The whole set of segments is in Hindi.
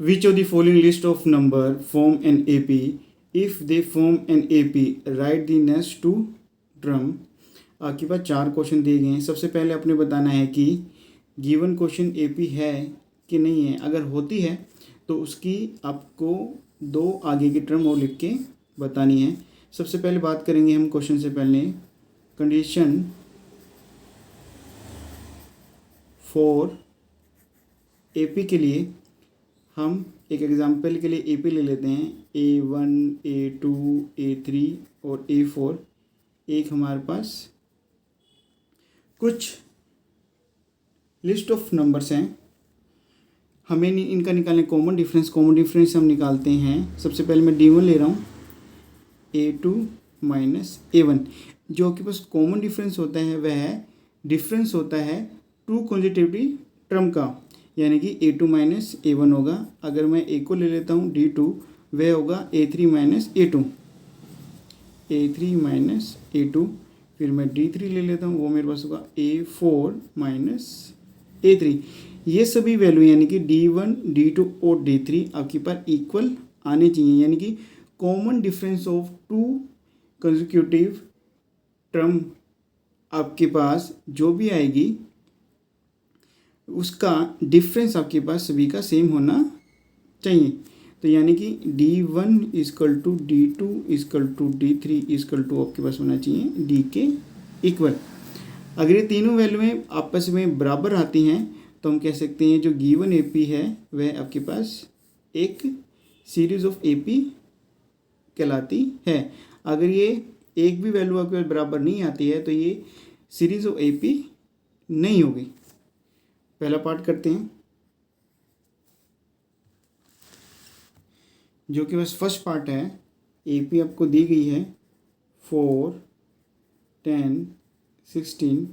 Which of the following list of number form an AP? If they form an AP, write the next two term. आपके पास 4 क्वेश्चन दिए गए हैं. सबसे पहले आपने बताना है कि गिवन क्वेश्चन AP है कि नहीं है. अगर होती है तो उसकी आपको 2 आगे की टर्म और लिख के बतानी है. सबसे पहले बात करेंगे हम क्वेश्चन से पहले कंडीशन फॉर AP के लिए. हम एक एग्जाम्पल के लिए AP ले लेते हैं. A1, A2, A3 और A4 एक हमारे पास कुछ लिस्ट ऑफ नंबर्स हैं. हमें इनका निकालने कॉमन डिफरेंस हम निकालते हैं. सबसे पहले मैं D1 ले रहा हूँ, A2 माइनस A1. जो आपके पास कॉमन डिफरेंस होता है वह डिफरेंस होता है 2 कॉन्जिटिव टर्म का, यानी कि A2 माइनस A1 होगा. अगर मैं A को ले लेता हूँ D2, वह होगा A3 minus A2, A3 minus A2. फिर मैं D3 ले लेता हूँ, वो मेरे पास होगा A4 माइनस A3. ये सभी वैल्यू यानी कि D1, D2 और D3 आपके पास इक्वल आने चाहिए, यानी कि common difference of 2 consecutive term आपके पास जो भी आएगी उसका डिफरेंस आपके पास सभी का सेम होना चाहिए. तो यानी कि D1 is equal to D2 is equal to D3 is equal to आपके पास होना चाहिए D के इक्वल. अगर ये तीनों वैल्यूएं आपस में बराबर आती हैं तो हम कह सकते हैं जो गिवन AP है वह आपके पास एक सीरीज ऑफ AP कहलाती है. अगर ये एक भी वैल्यू आपके पास बराबर नहीं आती है तो ये सीरीज ऑफ AP नहीं होगी. पहला पार्ट करते हैं, जो कि बस फर्स्ट पार्ट है. AP आपको दी गई है 4, 10, 16,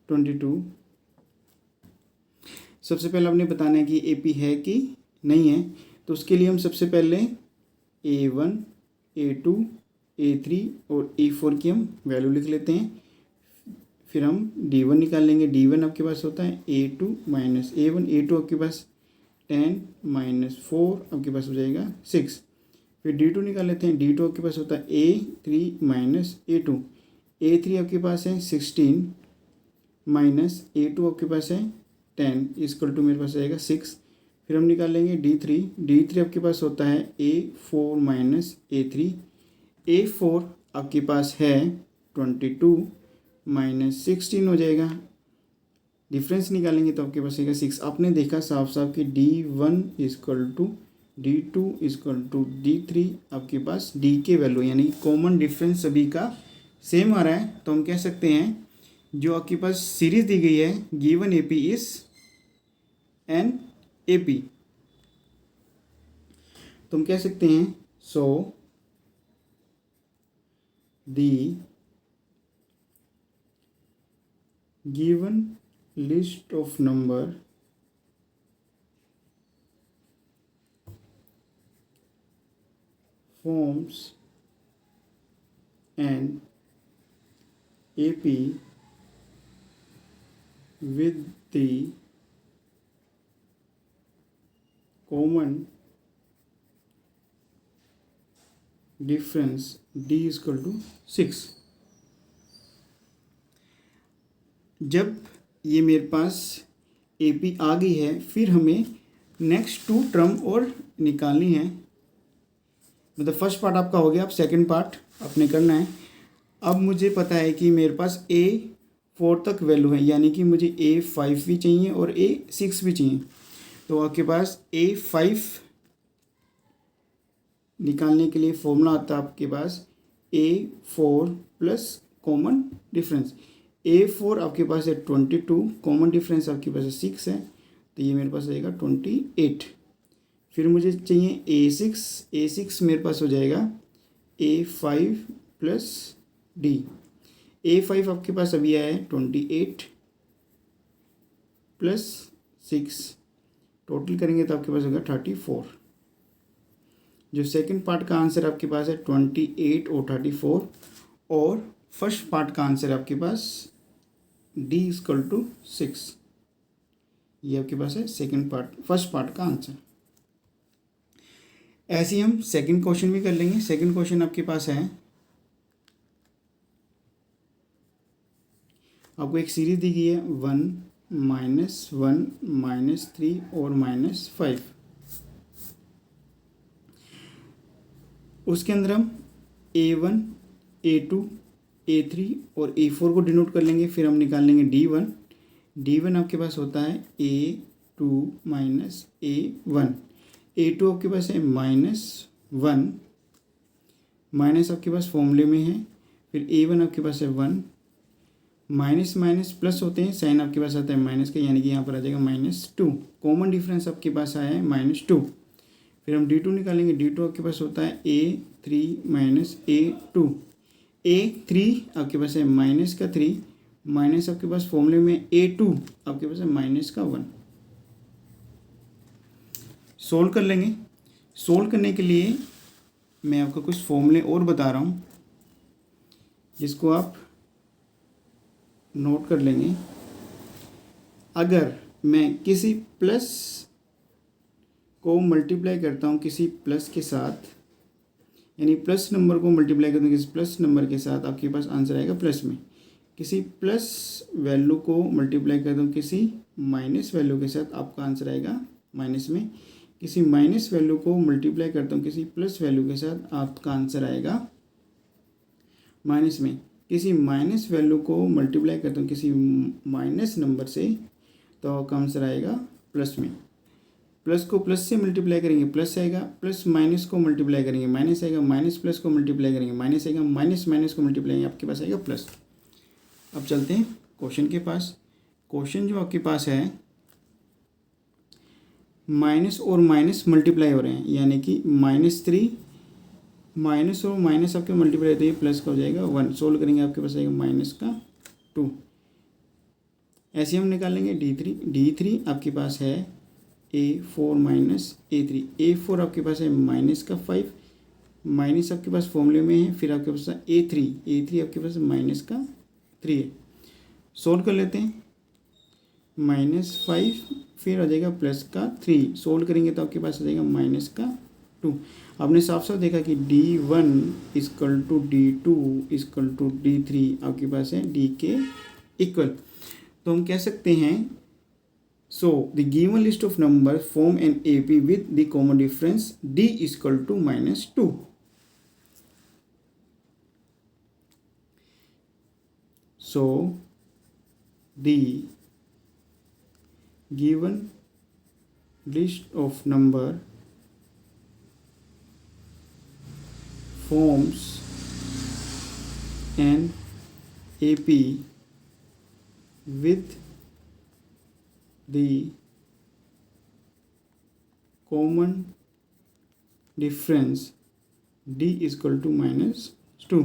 22. सबसे पहले हमने बताना है कि AP है कि नहीं है. तो उसके लिए हम सबसे पहले A1, A2, A3 और A4 की हम वैल्यू लिख लेते हैं. फिर हम D1 निकाल लेंगे. D1 आपके पास होता है A2 माइनस A1. A2 आपके पास 10 माइनस 4 आपके पास हो जाएगा 6. फिर D2 निकाल लेते हैं. D2 आपके पास होता है A3 माइनस A2. A3 आपके पास है 16 माइनस A2 आपके पास है 10 इक्वल टू मेरे पास आएगा 6. फिर हम निकाल लेंगे D3. D3 आपके पास होता है A4 माइनस A3. A4 आपके पास है 22 माइनस 16 हो जाएगा. डिफरेंस निकालेंगे तो आपके पास आएगा 6. आपने देखा साफ साफ कि D1 is equal to D2 is equal to D3 आपके पास D के वैल्यू यानी कॉमन डिफरेंस सभी का सेम आ रहा है. तो हम कह सकते हैं जो आपके पास सीरीज दी गई है given AP is an AP. तो हम कह सकते हैं सो दी given list of number forms an AP with the common difference D is equal to 6. जब ये मेरे पास AP आ गई है फिर हमें नेक्स्ट 2 टर्म और निकालनी है. मतलब फर्स्ट पार्ट आपका हो गया. अब सेकंड पार्ट आपने करना है. अब मुझे पता है कि मेरे पास A4 तक वैल्यू है, यानी कि मुझे A5 भी चाहिए और A6 भी चाहिए. तो आपके पास A5 निकालने के लिए फॉर्मूला आता है आपके पास A4 plus common difference. A4 आपके पास है 22, कॉमन डिफरेंस आपके पास है 6 है, तो ये मेरे पास आएगा 28. फिर मुझे चाहिए A6 मेरे पास हो जाएगा A5 प्लस D. A5 आपके पास अभी आया है 28 प्लस 6, टोटल करेंगे तो आपके पास होगा 34. जो सेकंड पार्ट का आंसर आपके पास है 28 और 34, और फर्स्ट पार्ट का आंसर आपके पास D इक्वल टू 6. ये आपके पास है सेकंड पार्ट, फर्स्ट पार्ट का आंसर. ऐसे ही हम सेकंड क्वेश्चन भी कर लेंगे। सेकंड क्वेश्चन आपके पास है, आपको एक सीरीज दी गई है 1 -1 -3 और -5। उसके अंदर हम A1 A2 A3 और A4 को डिनोट कर लेंगे। फिर हम निकाल लेंगे D1 आपके पास होता है A2 माइनस A1। A2 आपके पास है -1, माइनस आपके पास फॉर्मूले में है। फिर A1 आपके पास है 1, माइनस माइनस प्लस होते हैं, साइन आपके पास आता है माइनस का, यानी कि यहाँ पर आ जाएगा -2। कॉमन डिफरेंस आपके पास आया है -2। फिर हम D2 निकालेंगे। D2 आपके पास होता है A3 माइनस A2। A3 आपके पास है -3, माइनस आपके पास फॉर्मूले में A2 आपके पास है -1। सोल्व कर लेंगे। सोल्व करने के लिए मैं आपको कुछ फॉर्मूले और बता रहा हूँ, जिसको आप नोट कर लेंगे। अगर मैं किसी प्लस को मल्टीप्लाई करता हूँ किसी प्लस के साथ, यानी प्लस नंबर को मल्टीप्लाई करता हूँ किसी प्लस नंबर के साथ, आपके पास आंसर आएगा प्लस में। किसी प्लस वैल्यू को मल्टीप्लाई करता हूँ किसी माइनस वैल्यू के साथ, आपका आंसर आएगा माइनस में। किसी माइनस वैल्यू को मल्टीप्लाई करता हूँ किसी प्लस वैल्यू के साथ, आपका आंसर आएगा माइनस में। किसी माइनस वैल्यू को मल्टीप्लाई करता हूँ किसी माइनस नंबर से, तो आपका आंसर आएगा प्लस में। प्लस को प्लस से मल्टीप्लाई करेंगे प्लस आएगा, प्लस माइनस को मल्टीप्लाई करेंगे माइनस आएगा, माइनस प्लस को मल्टीप्लाई करेंगे माइनस आएगा, माइनस माइनस को मल्टीप्लाई करेंगे आपके पास आएगा प्लस। अब चलते हैं क्वेश्चन के पास। क्वेश्चन जो आपके पास है, माइनस और माइनस मल्टीप्लाई हो रहे हैं, यानी कि -3 माइनस और माइनस आपके मल्टीप्लाई तो ये प्लस का हो जाएगा 1। सोल्व करेंगे आपके पास आएगा -2। ऐसे हम निकालेंगे D3 आपके पास है A4 माइनस A3। A4 आपके पास है -5, माइनस आपके पास फॉर्मूले में है। फिर आपके पास A3 आपके पास -3 है। सोल्व कर लेते हैं। -5 फिर आ जाएगा +3। सोल्व करेंगे तो आपके पास आ जाएगा -2। आपने साफ साफ देखा कि D1 = D2 = D3 आपके पास है D के इक्वल। तो हम कह सकते हैं, so the given list of number form an AP with the common difference D = -2। So the given list of number forms an AP with the common difference D = -2।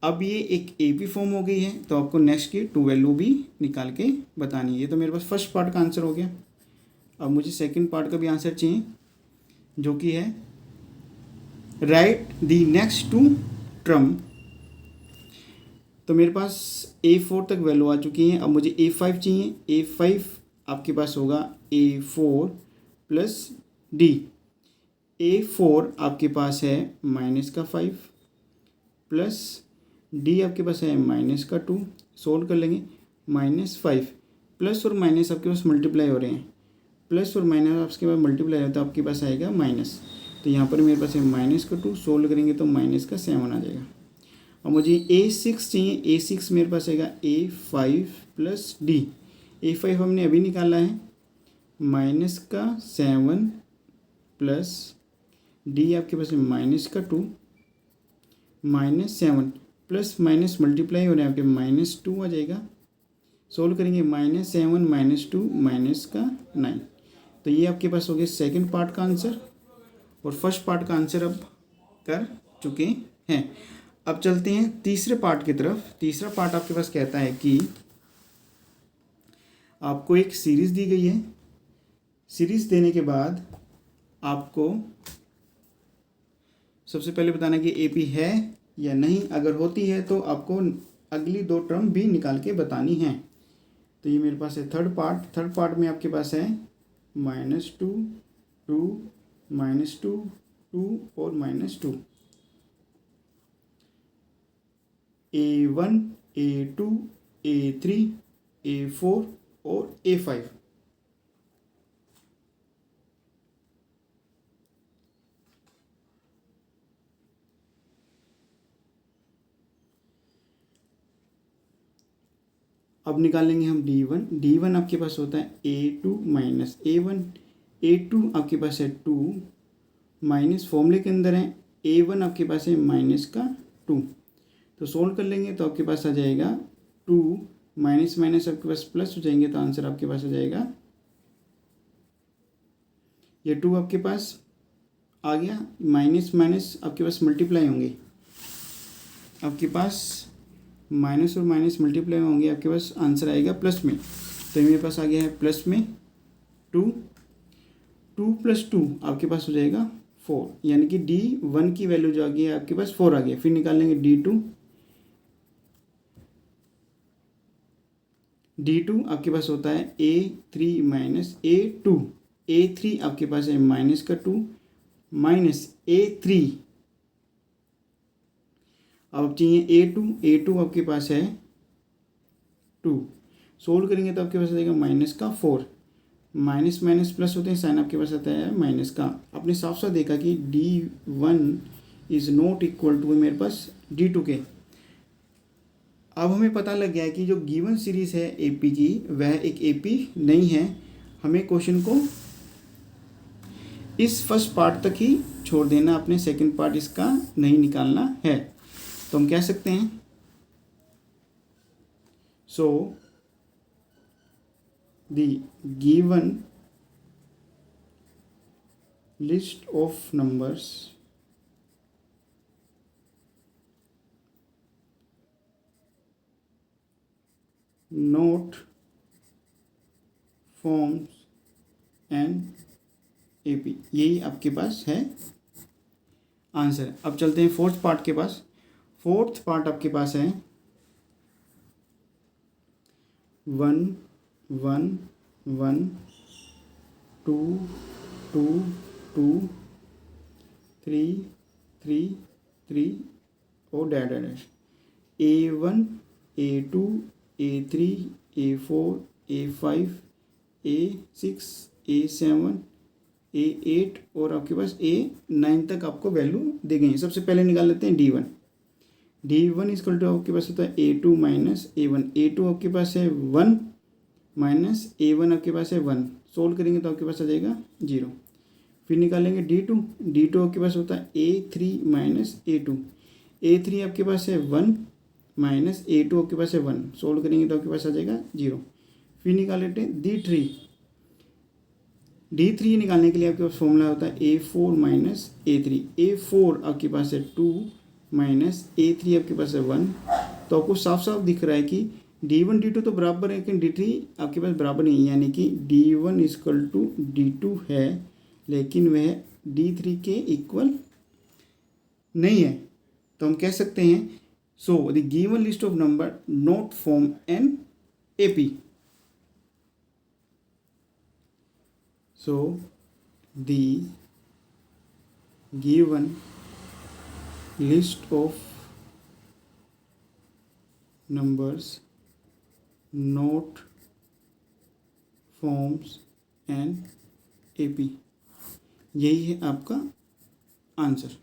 अब ये एक AP फॉर्म हो गई है, तो आपको नेक्स्ट की 2 वैल्यू भी निकाल के बतानी है। ये तो मेरे पास फर्स्ट पार्ट का आंसर हो गया। अब मुझे सेकंड पार्ट का भी आंसर चाहिए, जो कि है राइट द नेक्स्ट 2 टर्म। तो मेरे पास A4 तक वैल्यू आ चुकी है। अब मुझे A5 चाहिए। A5 आपके पास होगा A4 + D। A4 आपके पास है -5 प्लस D आपके पास है -2। सोल्व कर लेंगे। -5 प्लस और माइनस आपके पास मल्टीप्लाई हो रहे हैं, प्लस और माइनस आपके पास मल्टीप्लाई हो तो आपके पास आएगा माइनस। तो यहाँ पर मेरे पास है -2। सोल्व करेंगे तो -7 आ जाएगा। और मुझे A6 चाहिए। A6 मेरे पास आएगा A5 + D। A5 हमने अभी निकाला है, -7 प्लस D आपके पास है -2 -7 प्लस माइनस मल्टीप्लाई हो रहे हैं आपके -2 आ जाएगा। सोल्व करेंगे -7 -2 -9। तो ये आपके पास हो गया सेकंड पार्ट का आंसर, और फर्स्ट पार्ट का आंसर अब कर चुके हैं। अब चलते हैं तीसरे पार्ट की तरफ। तीसरा पार्ट आपके पास कहता है कि आपको एक सीरीज़ दी गई है। सीरीज़ देने के बाद आपको सबसे पहले बताना कि AP है या नहीं। अगर होती है तो आपको अगली 2 टर्म भी निकाल के बतानी है। तो ये मेरे पास है थर्ड पार्ट। थर्ड पार्ट में आपके पास है -2 2 -2, 2 और -2, A1, A2, A3, A4 और A5। अब निकालेंगे हम D1। D1 आपके पास होता है A2 माइनस A1। A2 आपके पास है 2 माइनस फॉर्मूले के अंदर है A1 आपके पास है माइनस का 2। तो सोल्व कर लेंगे तो आपके पास आ जाएगा 2 माइनस माइनस आपके पास प्लस हो जाएंगे, तो आंसर आपके पास आ जाएगा ये 2 आपके पास आ गया, माइनस माइनस आपके पास मल्टीप्लाई होंगे, आपके पास माइनस और माइनस मल्टीप्लाई होंगे, आपके पास आंसर आएगा प्लस में। तो मेरे पास आ गया है प्लस में 2, 2 + 2 आपके पास हो जाएगा 4, यानी कि D1 की वैल्यू जो आ गई है आपके पास 4 आ गया। फिर निकाल लेंगे D2। D2 आपके पास होता है A3 माइनस A2। A3 आपके पास है माइनस का 2 माइनस A3। अब चाहिए A2। A2 आपके पास है 2। सोल्व करेंगे तो आपके पास आ जाएगा माइनस का 4। माइनस माइनस प्लस होते हैं, साइन आपके पास आता है माइनस का। आपने साफ साफ देखा कि D1 is not equal to मेरे पास D2 के। अब हमें पता लग गया है कि जो गिवन सीरीज है AP की वह एक AP नहीं है। हमें क्वेश्चन को इस फर्स्ट पार्ट तक ही छोड़ देना, अपने सेकंड पार्ट इसका नहीं निकालना है। तो हम कह सकते हैं so the given list of numbers note forms an AP, यही आपके पास है आंसर। अब चलते हैं फोर्थ पार्ट के पास। फोर्थ पार्ट आपके पास है 1 1 1 2 2 2 3 3 3 और dash dash A1 A2 A3 A4 A5 A6 A7 A8 और आपके पास A9 तक आपको वैल्यू दी गई है। सबसे पहले निकाल लेते हैं D1। D1 इक्वल टू आपके पास होता है A2 माइनस A1। A2 आपके पास है 1 माइनस A1 आपके पास है 1। सोल्व करेंगे तो आपके पास आ जाएगा 0। फिर निकालेंगे D2। D2 आपके पास होता है A3 माइनस A2। A3 आपके पास है 1 माइनस A2 आपके पास है 1। सोल्व करेंगे तो आपके पास आ जाएगा 0। फिर निकाल लेते हैं D3। D3 निकालने के लिए आपके पास फॉर्मूला होता है A4 माइनस A3। A4 आपके पास है 2 माइनस A3 आपके पास है 1। तो आपको साफ साफ दिख रहा है कि D1 D2 तो बराबर है, लेकिन D3 आपके पास बराबर नहीं है, यानी कि D1 इक्वल टू D2 है, लेकिन वह D3 के इक्वल नहीं है। तो हम कह सकते हैं so the given list of number not form an AP। So the given list of numbers not forms an AP, यही है आपका आंसर।